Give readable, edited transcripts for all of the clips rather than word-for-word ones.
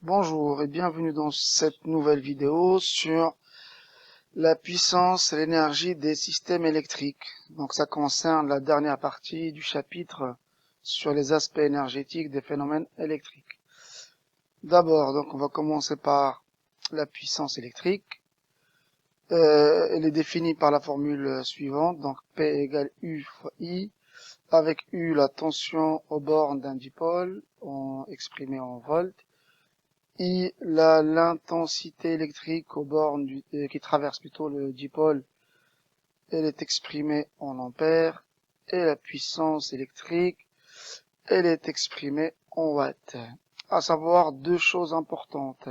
Bonjour et bienvenue dans cette nouvelle vidéo sur la puissance et l'énergie des systèmes électriques. Donc ça concerne la dernière partie du chapitre sur les aspects énergétiques des phénomènes électriques. D'abord, donc on va commencer par la puissance électrique. Elle est définie par la formule suivante, donc P égale U fois I, avec U la tension aux bornes d'un dipôle, exprimée en volts, I, l'intensité électrique aux bornes qui traverse plutôt le dipôle, elle est exprimée en ampères, et la puissance électrique, elle est exprimée en watts. À savoir deux choses importantes.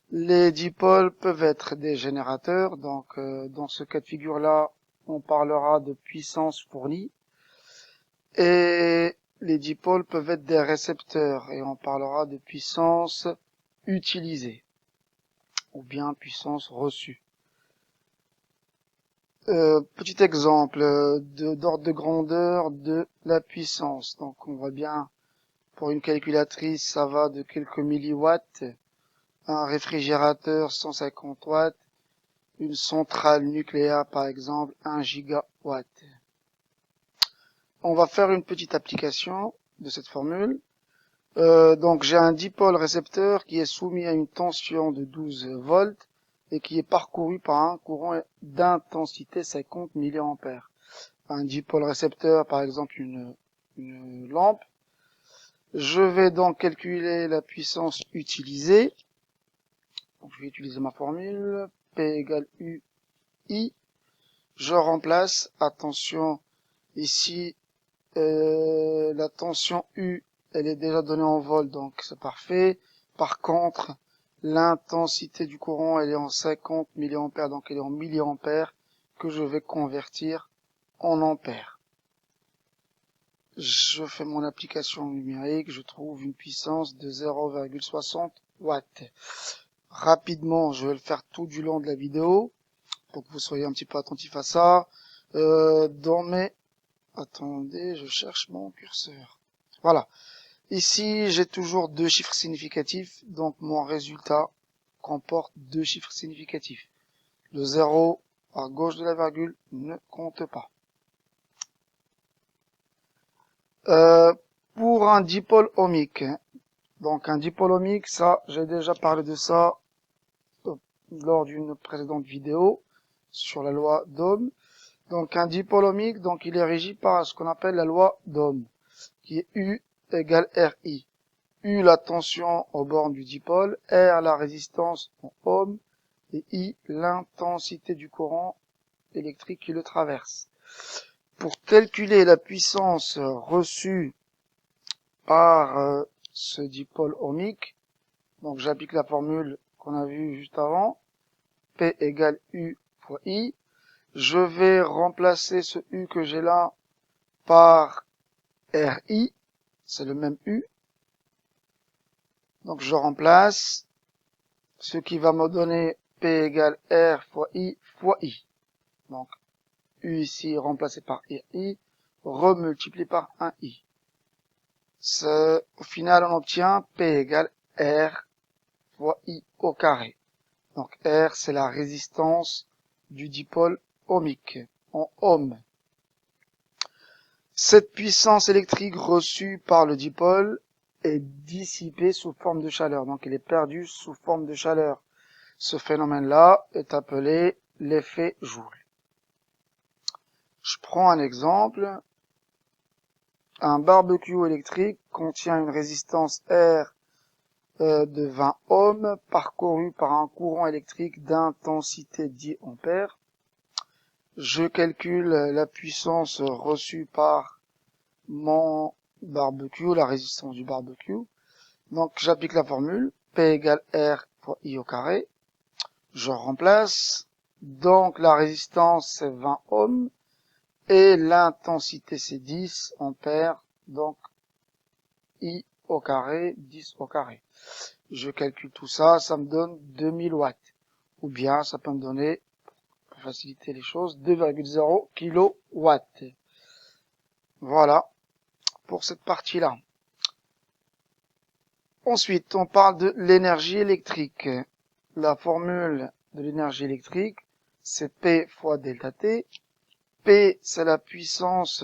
Les dipôles peuvent être des générateurs, donc dans ce cas de figure-là, on parlera de puissance fournie, et les dipôles peuvent être des récepteurs, et on parlera de puissance utilisée, ou bien puissance reçue. Petit exemple d'ordre de grandeur de la puissance. Donc on voit bien, pour une calculatrice, ça va de quelques milliwatts, un réfrigérateur 150 watts, une centrale nucléaire par exemple 1 gigawatt. On va faire une petite application de cette formule. Donc j'ai un dipôle récepteur qui est soumis à une tension de 12 volts et qui est parcouru par un courant d'intensité 50 mA. Un dipôle récepteur, par exemple une lampe. Je vais donc calculer la puissance utilisée. Donc je vais utiliser ma formule, P égale U, I. Je remplace, attention, ici, la tension U, elle est déjà donnée en volts, donc c'est parfait. Par contre, l'intensité du courant, elle est en 50 mA, donc elle est en milliampères, que je vais convertir en ampères. Je fais mon application numérique, je trouve une puissance de 0,60 watts. Rapidement, je vais le faire tout du long de la vidéo, pour que vous soyez un petit peu attentifs à ça. Attendez, je cherche mon curseur. Voilà. Ici, j'ai toujours deux chiffres significatifs, donc mon résultat comporte deux chiffres significatifs. Le 0 à gauche de la virgule ne compte pas. Pour un dipôle ohmique, donc un dipôle ohmique, ça, j'ai déjà parlé de ça lors d'une précédente vidéo sur la loi d'Ohm. Donc un dipôle ohmique, donc il est régi par ce qu'on appelle la loi d'Ohm, qui est U égale RI. U la tension aux bornes du dipôle, R la résistance en ohm, et I l'intensité du courant électrique qui le traverse. Pour calculer la puissance reçue par ce dipôle ohmique, donc j'applique la formule qu'on a vue juste avant, P égale U fois I. Je vais remplacer ce U que j'ai là par RI, c'est le même U. Donc je remplace, ce qui va me donner P égale R fois I. Donc U ici remplacé par RI, remultiplié par 1I. Au final, on obtient P égale R fois I au carré. Donc R, c'est la résistance du dipôle ohmique, en ohm. Cette puissance électrique reçue par le dipôle est dissipée sous forme de chaleur, donc elle est perdue sous forme de chaleur. Ce phénomène-là est appelé l'effet Joule. Je prends un exemple. Un barbecue électrique contient une résistance R de 20 ohms parcourue par un courant électrique d'intensité 10 ampères. Je calcule la puissance reçue par mon barbecue, la résistance du barbecue. Donc j'applique la formule P égale R fois I au carré. Je remplace. Donc la résistance c'est 20 ohms et l'intensité c'est 10 ampères. Donc I au carré, 10 au carré. Je calcule tout ça, ça me donne 2000 watts. Ou bien ça peut me donner, pour faciliter les choses, 2,0 kilowatts. Voilà pour cette partie-là. Ensuite, on parle de l'énergie électrique. La formule de l'énergie électrique, c'est P fois delta T. P, c'est la puissance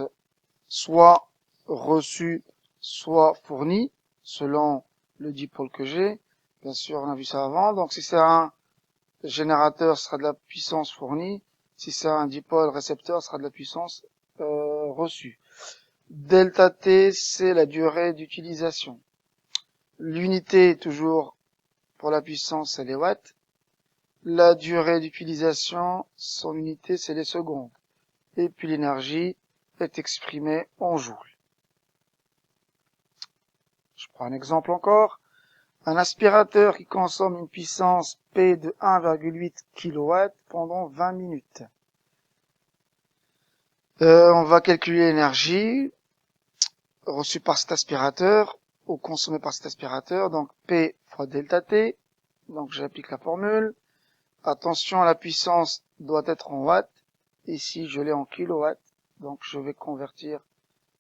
soit reçue, soit fournie, selon le dipôle que j'ai. Bien sûr, on a vu ça avant. Donc, si c'est un générateur, ce sera de la puissance fournie. Si c'est un dipôle récepteur, ce sera de la puissance reçue. Delta T, c'est la durée d'utilisation. L'unité, toujours pour la puissance, c'est les watts. La durée d'utilisation, son unité, c'est les secondes. Et puis l'énergie est exprimée en joules. Je prends un exemple encore. Un aspirateur qui consomme une puissance P de 1,8 kW pendant 20 minutes. On va calculer l'énergie reçue par cet aspirateur ou consommée par cet aspirateur. Donc P fois delta T. Donc j'applique la formule. Attention, la puissance doit être en watts. Ici, je l'ai en kilowatts. Donc je vais convertir.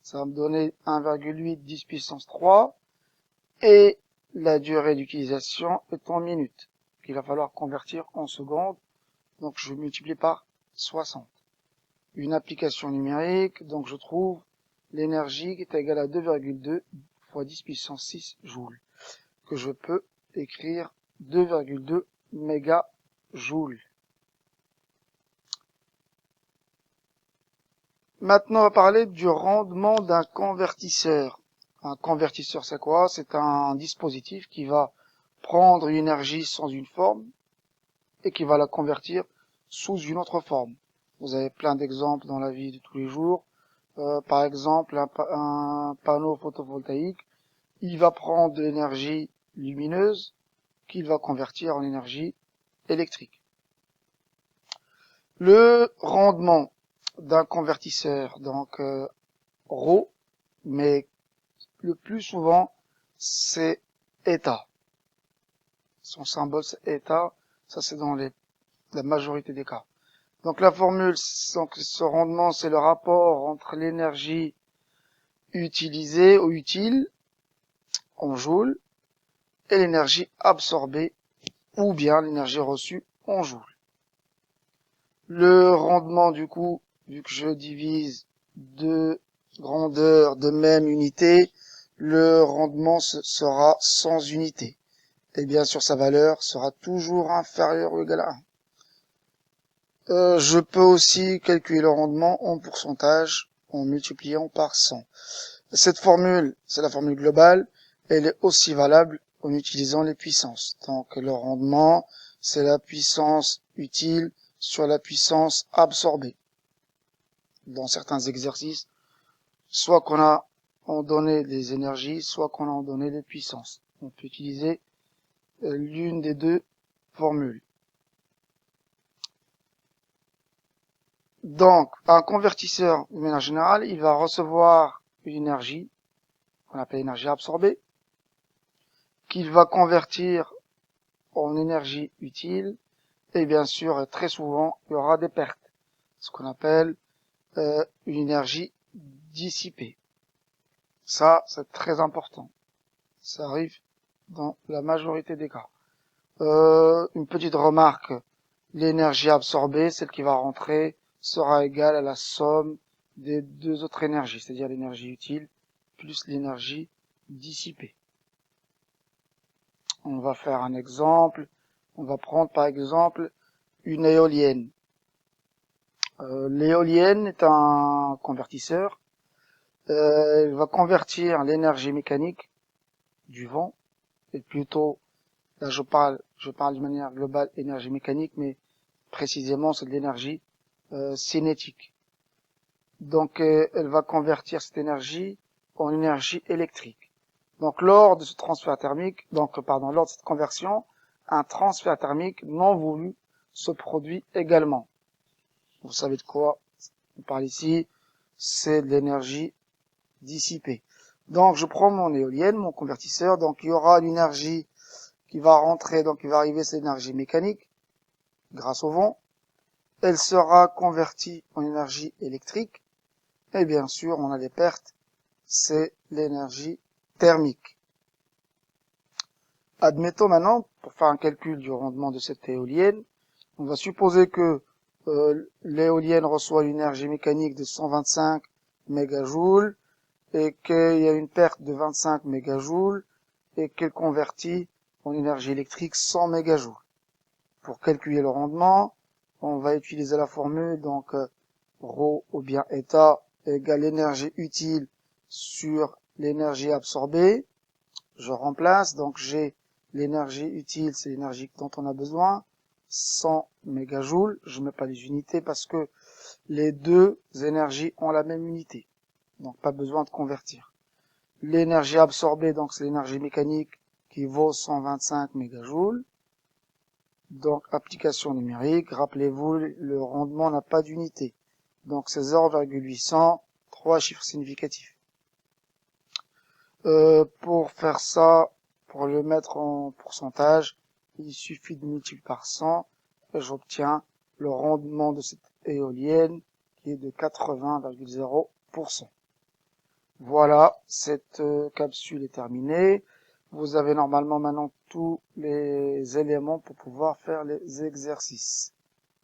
Ça va me donner 1,8 10 puissance 3. Et la durée d'utilisation est en minutes. Il va falloir convertir en secondes. Donc je multiplie par 60. Une application numérique, donc je trouve l'énergie qui est égale à 2,2 fois 10 puissance 6 joules. Que je peux écrire 2,2 mégajoules. Maintenant, on va parler du rendement d'un convertisseur. Un convertisseur, c'est quoi? C'est un dispositif qui va prendre une énergie sans une forme et qui va la convertir sous une autre forme. Vous avez plein d'exemples dans la vie de tous les jours. Par exemple, un panneau photovoltaïque, il va prendre de l'énergie lumineuse qu'il va convertir en énergie électrique. Le rendement d'un convertisseur, donc ρ, mais le plus souvent, c'est eta. Son symbole, c'est eta. Ça, c'est dans la majorité des cas. Donc, la formule, donc, ce rendement, c'est le rapport entre l'énergie utilisée ou utile, en joules, et l'énergie absorbée, ou bien l'énergie reçue, en joules. Le rendement, du coup, vu que je divise deux grandeurs de même unité, le rendement sera sans unité. Et bien sûr, sa valeur sera toujours inférieure ou égale à 1. Je peux aussi calculer le rendement en pourcentage en multipliant par 100. Cette formule, c'est la formule globale, elle est aussi valable en utilisant les puissances. Donc le rendement, c'est la puissance utile sur la puissance absorbée. Dans certains exercices, soit qu'on a en donné les énergies, soit qu'on a en donné les puissances. On peut utiliser l'une des deux formules. Donc, un convertisseur, de manière générale, il va recevoir une énergie, qu'on appelle énergie absorbée, qu'il va convertir en énergie utile, et bien sûr, très souvent, il y aura des pertes, ce qu'on appelle une énergie dissipée. Ça, c'est très important. Ça arrive dans la majorité des cas. Une petite remarque, l'énergie absorbée, celle qui va rentrer, sera égale à la somme des deux autres énergies, c'est-à-dire l'énergie utile plus l'énergie dissipée. On va faire un exemple. On va prendre par exemple une éolienne. L'éolienne est un convertisseur. Elle va convertir l'énergie mécanique du vent, et plutôt, là je parle de manière globale énergie mécanique, mais précisément c'est de l'énergie cinétique. Donc elle va convertir cette énergie en énergie électrique. Donc lors de ce transfert thermique, lors de cette conversion, un transfert thermique non voulu se produit également. Vous savez de quoi on parle ici, c'est de l'énergie dissipée. Donc je prends mon éolienne, mon convertisseur, donc il y aura une énergie qui va rentrer, donc il va arriver cette énergie mécanique grâce au vent. Elle sera convertie en énergie électrique. Et bien sûr, on a des pertes, c'est l'énergie thermique. Admettons maintenant, pour faire un calcul du rendement de cette éolienne, on va supposer que l'éolienne reçoit une énergie mécanique de 125 mégajoules et qu'il y a une perte de 25 mégajoules et qu'elle convertit en énergie électrique 100 mégajoules. Pour calculer le rendement, on va utiliser la formule, donc ρ ou bien état égale l'énergie utile sur l'énergie absorbée. Je remplace, donc j'ai l'énergie utile, c'est l'énergie dont on a besoin, 100 mégajoules. Je mets pas les unités parce que les deux énergies ont la même unité, donc pas besoin de convertir. L'énergie absorbée, donc c'est l'énergie mécanique qui vaut 125 mégajoules. Donc application numérique, rappelez-vous, le rendement n'a pas d'unité. Donc c'est 0,800, 3 chiffres significatifs. Pour faire ça, pour le mettre en pourcentage, il suffit de multiplier par 100 et j'obtiens le rendement de cette éolienne qui est de 80,0%. Voilà, cette capsule est terminée. Vous avez normalement maintenant tous les éléments pour pouvoir faire les exercices.